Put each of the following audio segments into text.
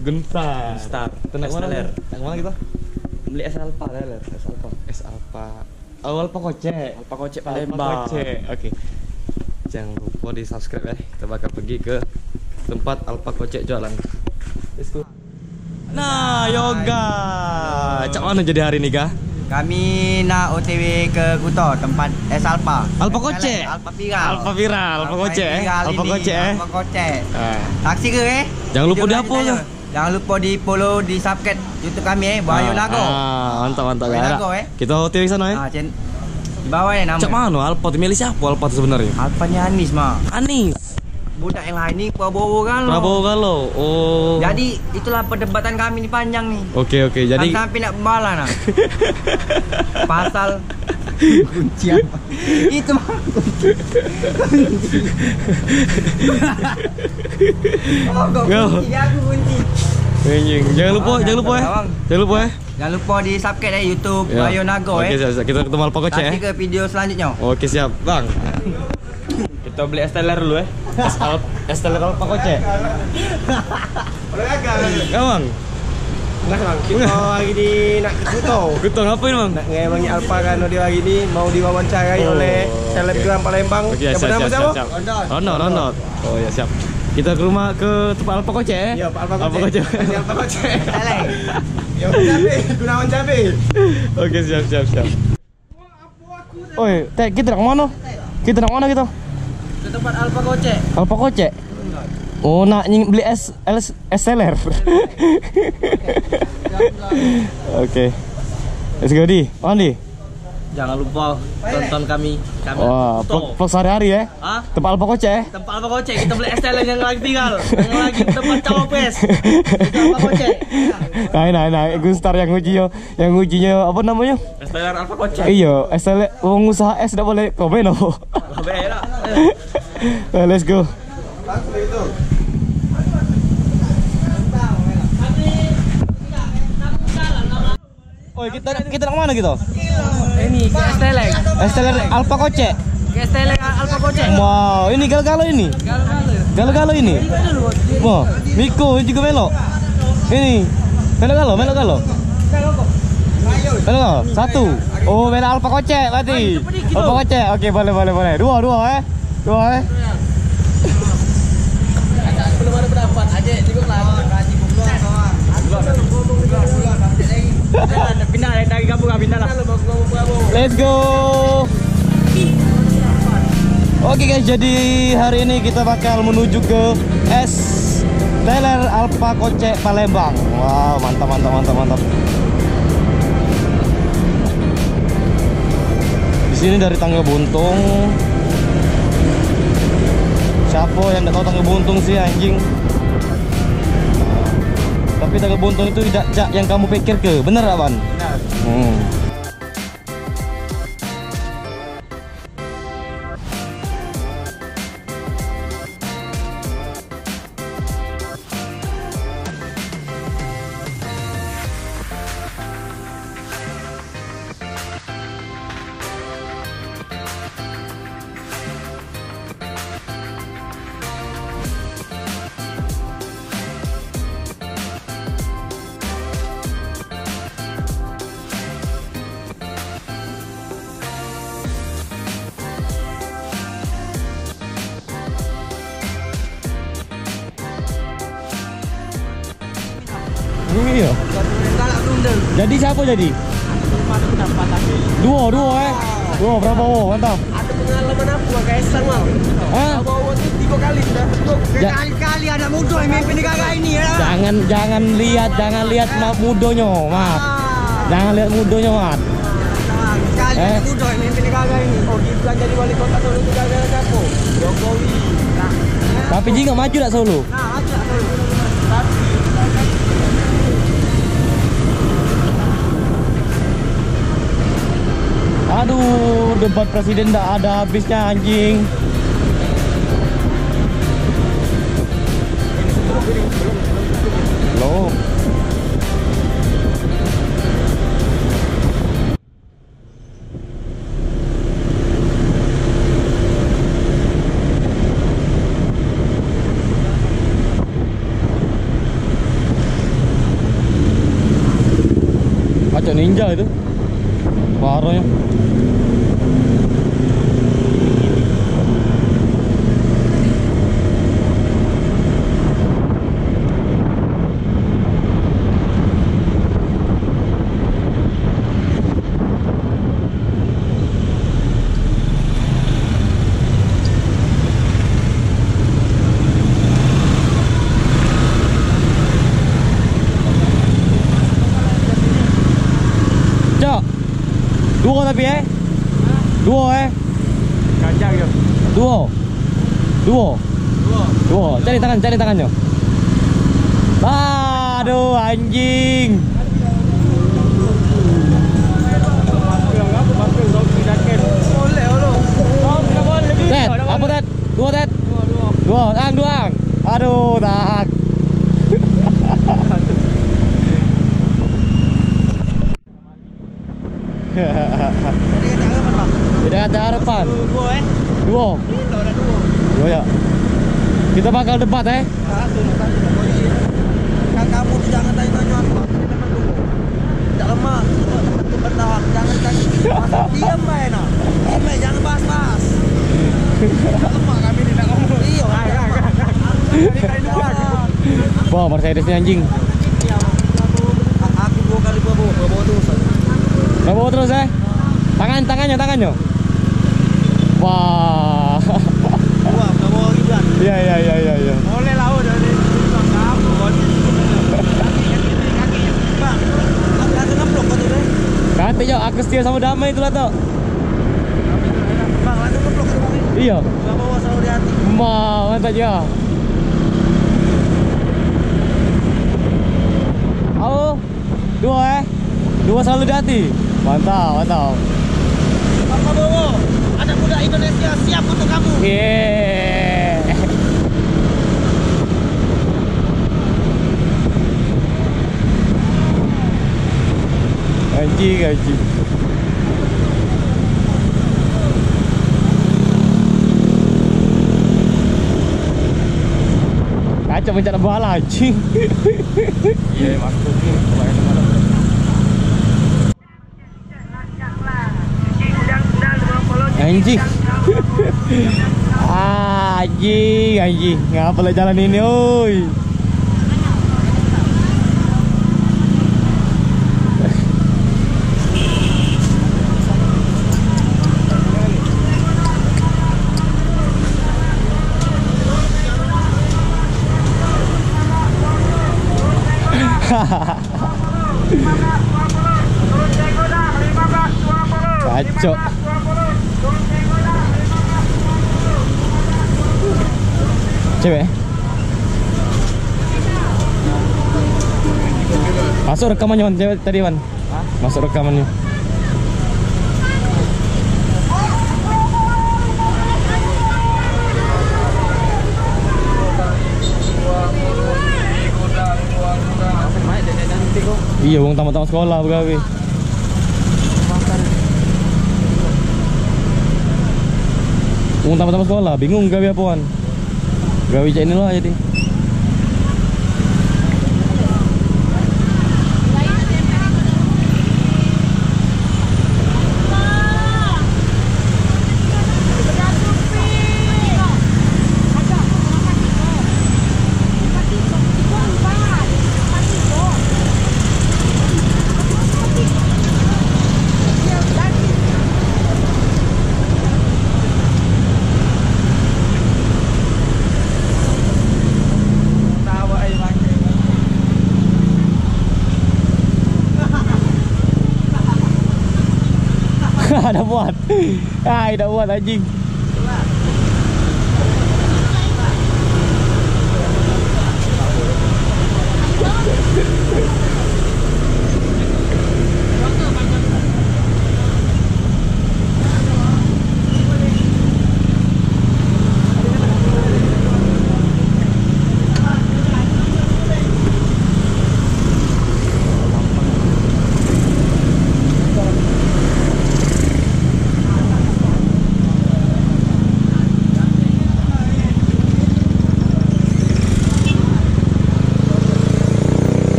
Gunstar. Tenang mana? Esteller. Yang mana kita? Beli es Alpa Teler, es Alpa. Es Alpa. Awal Alpa Kocek. Alpa Kocek Alpa Palembang. Kocek. Oke. Jangan lupa di subscribe ya. Kita bakal pergi ke tempat Alpa Kocek jualan. Let's go. Nah, yoga. Cak mana jadi hari ini, Kak? Kami nak OTW ke Kuto, tempat es Alpa. Alpa Kocek. Alpa viral. Alpa viral, Alpa Kocek. Alpa Kocek. Alpa Kocek. Ah. Taksi ke Jangan lupa Jom di lanjut apa aja. tu. Jangan lupa di follow, di subscribe YouTube kami Bayu Nago. Mantap mantap Bayu ya. Nago Kita OTW sana ya. Di bawah ya nama. Cak mana Alpa tu milih siapa Alpa tu sebenarnya? Alpanya Anis mah. Anis. Budak yang lain ni Prabowo kan. Prabowo Galo. Oh. Jadi itulah perdebatan kami ni panjang nih. Oke. Jadi sampai nak bala nah. Pasal kunci apa? Itu mah kunci. Oh, kok kunci aku kunci. Anjing. Jangan lupa ya. Jangan lupa di subscribe YouTube Ya. Bayu Nago Oke, siap. Kita ketemu Alpa Kocek Nanti ke video selanjutnya. Oke, siap. Bang. Kita beli Esteller dulu ya. Esteller Alpa Kocek. Boleh agak. Bang. Nah bang, kita hari ni nak ke Kuto. Kuto ngapain, Bang? Nak ngewangi Alpa kan dia hari ni mau diwawancarai oleh selebgram Palembang. Oke, Yang siap. bernama siapa? Ronald. Oh ya, siap. Kita ke rumah ke tempat Alpa Kocek ya? Ya, Pak Alpa Alpa Kocek. Kocek. Ini Alpa Kocek. Yang Cabe, Gunawan Cabe. Oke, siap. Oi, kita nak mana? Kita nak mana kita? Ke tempat Alpa Kocek. Alpa Kocek. Oh, nak beli es seller. Oke. Let's go di. Mana di? Jangan lupa tonton kami. Wah, vlog sehari-hari ya. Hah? Tempat Alpa Kocek. Tempat Alpa Kocek, kita beli Esteller yang lagi tinggal. Yang lagi tempat cawapres. Itu Alpa Kocek. Nah, Gunstar yang ujinya apa namanya? Esteller Alpa Kocek. Iya, SL pengusaha es tidak boleh komen oh. Bela. Let's go. Oh, kita nak mana gitu? Ini ke Esteller. Esteller Alpa Kocek. Ke Esteller Alpa Kocek. Wow, ini galo-galo ini. Galo-galo ini. Wah, Miko ini juga belok. Ini. Belok galo. Belok. Satu. Oh, belok Alpa Kocek berarti. Alpa Kocek. Oke, boleh. Dua. Dua. Belum ada pendapat aja cukup lah. Pindah dari kampung pindah lah. Let's go. Oke guys, jadi hari ini kita bakal menuju ke Esteller Alpa Kocek Palembang. Wow, mantap. Di sini dari Tangga Buntung. Siapa yang tidak tahu Tangga Buntung sih anjing? Tapi Tangga Buntung itu tidak yang kamu pikir ke, bener gak, Ban? Benar. Iya. Jadi siapa jadi? Dua Dua berapa? Oh, mantap. Ada pengalaman apa Kaisang mal? Bawa itu 3 kali sudah. Kali-kali anak muda yang mimpin negara ini ya. Jangan lihat mudonya, maaf. Jangan lihat mudonya, maaf. Kali anak muda yang mimpin negara ini. Oh, Gibran jadi wali kota Solo itu gara-gara siapa? Jokowi. Tapi jika maju tak Solo? Nah, aja Solo. Aduh, debat presiden tak ada habisnya anjing. Loh. Cok ninja itu. Parahnya. Cok. Duo tapi Duo Kacang yo. Duo. Cari tangannya. Aduh anjing. Ted, apa Ted? Duo Ted. Duang. Aduh, tak. Tidak ada harapan. Duo ya. Kita bakal debat Kamu tuh jangan tanya-tanya aku. Tidak lemah. Bertawak. Jangan. Diam main. Jangan bahas-bahas. Tidak lemah kami tidak ngomong. Iya. Wah, Mercedes ini anjing. Aku 2 kali bawa terus. Bawa terus tangannya. Wah. Bawa lagi kan. Iya. Boleh lah udah di kamu. Bang, aku ngeblok kan tuh. Kate yo, aku setia sama damai itu lah toh. Bang, langsung ngeblok kan Bang. Iya. Enggak bawa selalu di hati. Mantap ya. Dua selalu di hati. Mantap. Pak Prabowo, anak muda Indonesia siap untuk kamu. Yeah. Anjing. Kacau mencari bala anjing. Iya, masuk nih. Anjing. Anjing. Ngapa lah jalan ini, oi? Kacau. Cewek. Masuk rekamannya man, cewek tadi man. Masuk rekamannya. Iya, wong tamat-tamat sekolah begawe. Wong tamat-tamat sekolah, bingung gawe apaan. Gawe cek ini lah jadi. Dah buat. Dah buat anjing.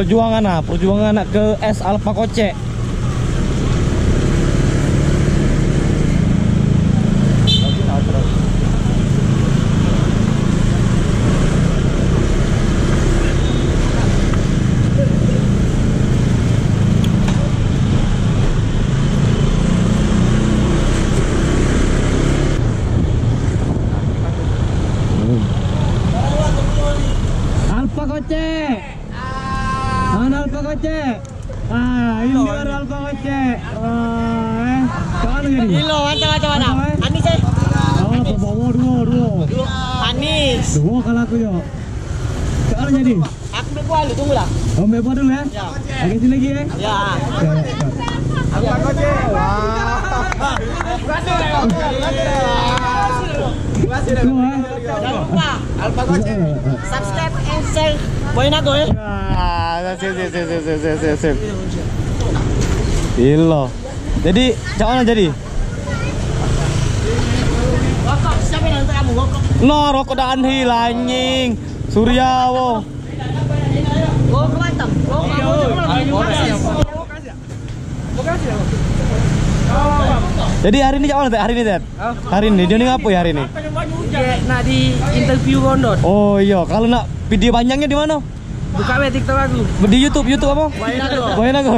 perjuangan ke es Alpha Kocek. Alpha Kocek. Mana Alpha Kocek? Ini baru Alpha Kocek. Mana jadi? Ilo, macam-macam. Anis eh. Dua. Anis. Dua kalau aku yo. Sekarang jadi. Aku berkuali, tunggu lah. Oh, member dulu ya? Ya. Lagi sini lagi ya? Ya. Alpha Kocek. Jangan lupa Alpha Kocek. subscribe and share. Poin aku ya. Sip. Ilo. Jadi, jangan jadi. Rokok, siapa yang nanti kamu rokok? No, rokok dah anhi lah anjing. Surya wo. Rokok hitam. Jadi hari ini jangan hari ini Ted. Hari ini dia ngapa ya hari ini? Nak di interview Rondon. Oh iya, kalau nak video panjangnya di mana? Buka web TikTok aku. Di YouTube apa? Wainago.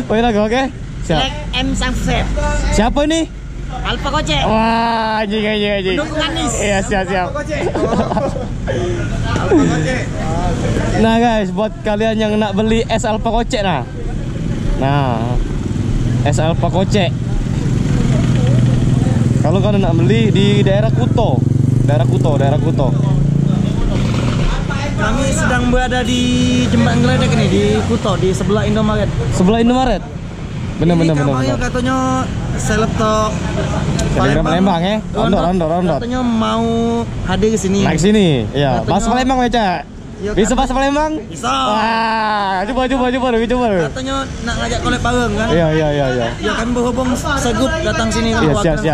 Wainago, oke. Siap. Select M Samsep. Siapa ini? Alpha Kocek. Wah, anjing. Dukung Anis. Iya, siap. Alpha Kocek. Nah guys, buat kalian yang nak beli es Alpha Kocek nah, es Alpha Kocek. Kalau kalian nak beli di daerah Kuto. Kami sedang berada di Jembatan Geledek nih di Kuto, di sebelah Indomaret. Sebelah Indomaret. Bener. Katanya Selebtok Palembang ya. Rondor. Katanya mau hadir ke sini. Naik sini. Iya, Katanya- bahasa Palembang Cak. Iya, Bisa bahasa Palembang? Bisa. Wah, coba. Katanya nak ngajak collab bareng kan? Iya. Ya kami berhubung segup datang sini kan. Iya,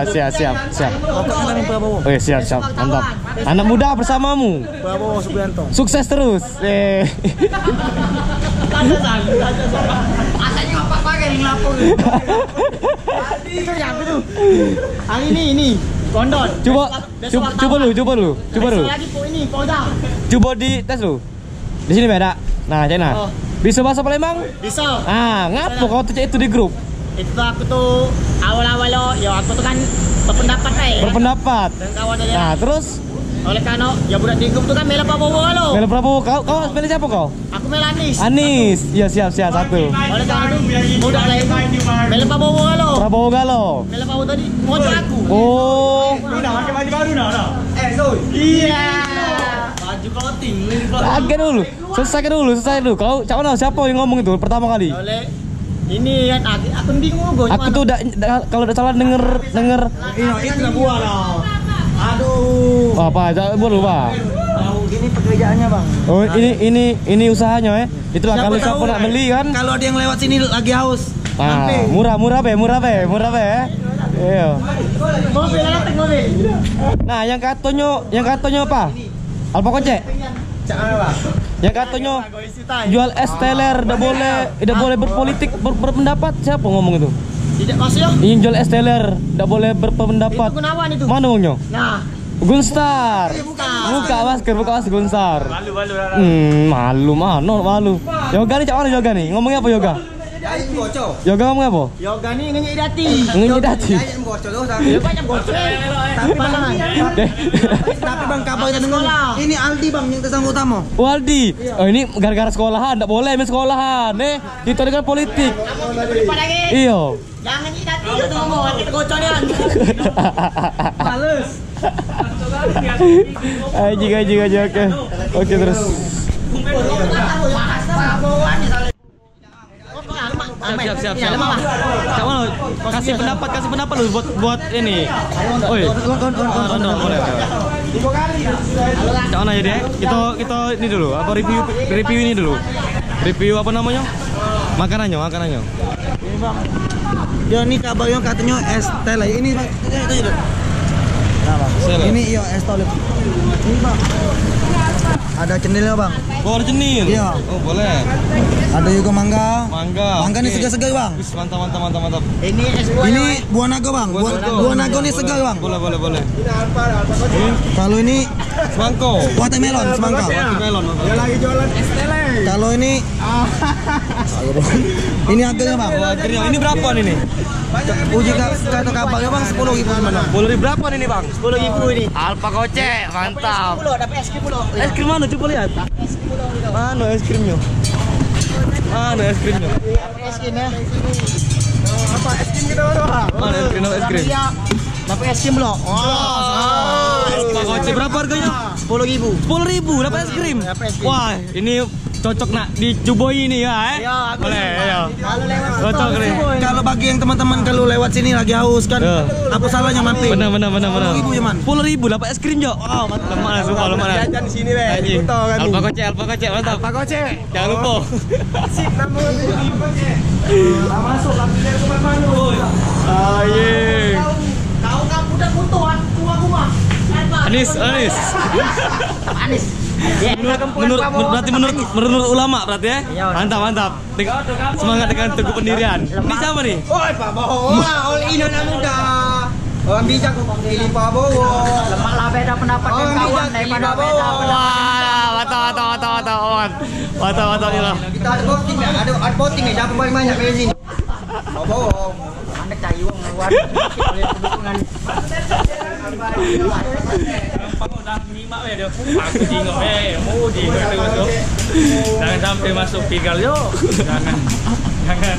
siap. Pokoknya kami Prabowo. Oke, siap. Mantap. Anak muda bersamamu. Prabowo Subianto. Sukses terus. Asalnya apa pakai yang lapor. Itu yang itu. Hari ini Gondon. Coba lu. Besok lagi po ini, Polda. Coba di tes lu. Di sini beda. Nah, Cina. Oh. Bisa bahasa Palembang? Bisa. Ngapa kau tuh itu di grup? Itu aku tuh awal-awal lo, ya aku tuh kan berpendapat Berpendapat. dan kawan aja. Nah, terus Oleh karena ya budak di grup tuh kan Mela Prabowo lo. Mela Prabowo, kau pilih siapa kau? Aku Mela Anis. Anis. Iya, siap satu. Oleh karena itu budak lain Mela Prabowo lo. Prabowo Galo. Mela Prabowo tadi mojo aku. Oh, Pakai baju baru dah. Soy. Iya. Baju clothing. selesai dulu. Kau cak mana siapa yang ngomong itu pertama kali? Oleh ini kan aku bingung gue. Aku tuh kalau udah salah denger. Itu dah buah lah. Aduh. Apa? Buat lupa. Ini pekerjaannya bang. Oh, ini usahanya ya. Itulah kalau siapa nak beli kan. Kalau ada yang lewat sini lagi haus. Nah, murah be. Ya. Iya. Mobil datang mobil. Nah, yang katanya apa? Alpha Kocek. Yang katanya jual es teler, tidak boleh berpolitik berpendapat. Siapa ngomong itu? Tidak maksudnya? Ingin jual es teler, tidak boleh berpendapat. Itu Gunawan itu. Mana ngomongnya? Nah, Gunstar. Buka masker Gunstar. Malu. Yoga nih cak mana Yoga nih? Ngomongnya apa Yoga? Yoga ngomong apa? yoga nih ngenyek dati. Ngedati. Ya banyak bocor. Tapi bang kabar kita dengar. Ini Aldi bang yang tersangkut utama. Waldi. Oh ini gara-gara sekolahan, tidak boleh main sekolahan. Kita dengan politik. Iya. Jangan dati itu ngomong kita gocornya. Males. Aji oke terus. Siap. Cak mana? Kasih pendapat lu buat ini. Oi. Rondo boleh. Cak mana jadi? Kita ini dulu. Apa review ini dulu? Review apa namanya? Makanannya. Ini bang. Dia ini kabarnya katanya es teh lah. Ini bang. Nah, Bang. Seleb. Ini iya es tolip. Ini, Bang. Ada cenilnya, Bang. Oh, ada cenil. Iya. Oh, boleh. Ada juga mangga. Mangga. Mangga ini oke. segar-segar, Bang. Wis, mantap. Ini es buah. Ini buah naga, Bang. Buah naga. Buah naga ini segar, Bang. Boleh. Kalau ini Semangko. watermelon, semangka. Watermelon. Dia lagi jualan es tele. Kalau ini ini harganya, Bang. Oh, akhirnya ini berapa nih? Uji kata kabarnya, Bang, 10.000 gimana? 10.000 berapa nih, Bang? 10.000 ini. Alpa Koce, mantap. Dapat es krim dulu. Es krim mana? Coba lihat. Mana es krimnya? Mana es krimnya? Es krim ya. Apa es krim kita orang? Mana es krim? Es krim. Iya. Dapat es krim dulu. Alpa Koce berapa harganya? 10.000. 10.000 dapat es krim. Dapat es krim. Wah, ini cocok nak dicuboi ini ya, Iya, aku Boleh, ya. Kalau lewat Cocok nih. Kalau bagi yang teman-teman kalau lewat sini lagi haus kan, Ya. apa salahnya mampir? Benar. 10.000 ya, Man. 10.000 dapat es krim, Jo. Oh, mantap. Lemah sumpah, lemah. Jajan di sini, Be. Anjing. Buto kan. Alpa Koce, mantap. Pak Koce. Jangan lupa. Sip nama Pak Koce. Masuk lampu dari tempat mana? Anjing. Kau udah kutuan rumah. Anis. Anis. Berarti menurut ulama berarti ya? Iya, Mantap. Semangat dengan teguh pendirian. Ini siapa nih? Oi, Pak Bowo. Oleh ini anak muda. Orang bijak pilih Pak Bowo. Lemaklah beda pendapat dan kawan daripada beda pendapat. Wah, mantap ya lah. Kita ada voting ya, ada voting ya, siapa paling banyak di sini? Pak Bowo. Anda cari uang luar oleh dukungan. Udah nyimak ya dia. Aku jingok mau di masuk. Jangan sampai masuk pigal yo. Jangan.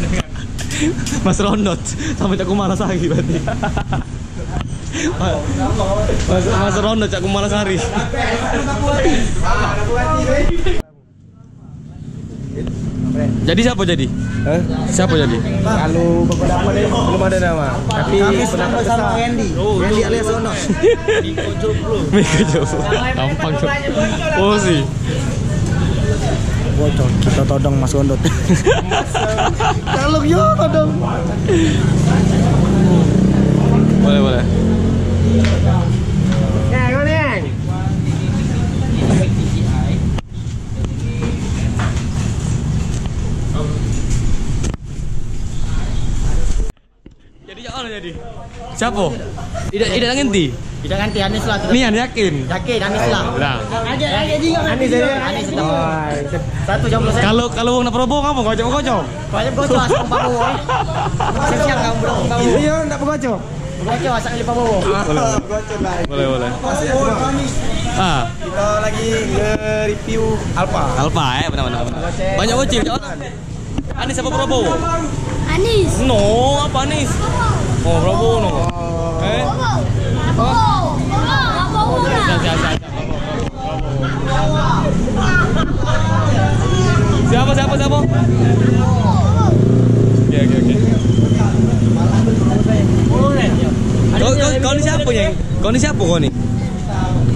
Mas Rondot sampai Cak Kumarasari berarti. Mas Rondot Cak Kumarasari. Jadi siapa jadi? Siapa jadi? Kalau beberapa nih belum ada nama. Tapi Kami pendapat sama besar. Randy. Randy alias Ono. Miko Jopo. Gampang tuh. Oh sih. Bocor, kita todong Mas Ondot. Kalau yo todong. Boleh. Jadi siapa? Tidak ganti. Tidak ganti Anis lah. Nian yakin. Yakin Anis lah. Nah, Aja juga Anis. Anis. Satu jam selesai. kalau nak Prabowo kamu kocok. Banyak bocor asal Pak Bowo. Siang kamu belum Pak Bowo. Iya, enggak bocor. Bocor asal Pak Bowo. Boleh. Ah, Kita lagi nge-review Alfa. Alfa benar. Banyak bocil. Anis apa Prabowo? Anis. No, apa Anis? Oh, Prabowo no. Siapa? Oke. Kau ni siapa yang? Kau ni siapa kau ni?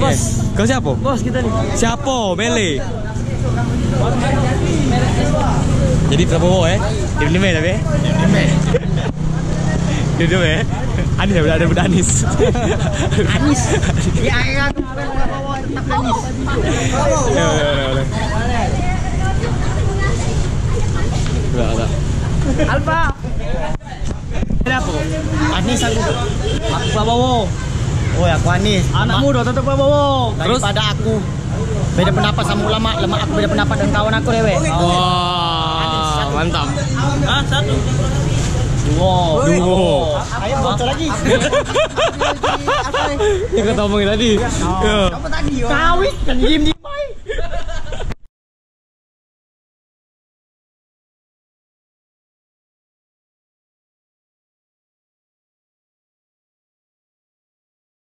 Bos. Kau siapa? Bos kita nih. Siapa? Mele. Jadi Prabowo Tim Deme tapi. Deme. Anis ada Anis. Anis. Ya aku Pak Bowo tetap Anis. Boleh. Enggak. Alfa. Siapa? Anis aku. Aku Pak Bowo. Oh ya, aku Anis. Anak muda tetap Pak Bowo. Daripada aku beda pendapat sama ulama, aku beda pendapat dengan kawan aku dewe. Wah, mantap. Satu. Dua. Ayo bocor lagi. Yang kata omongin tadi. Apa tadi? Kawin kan diem.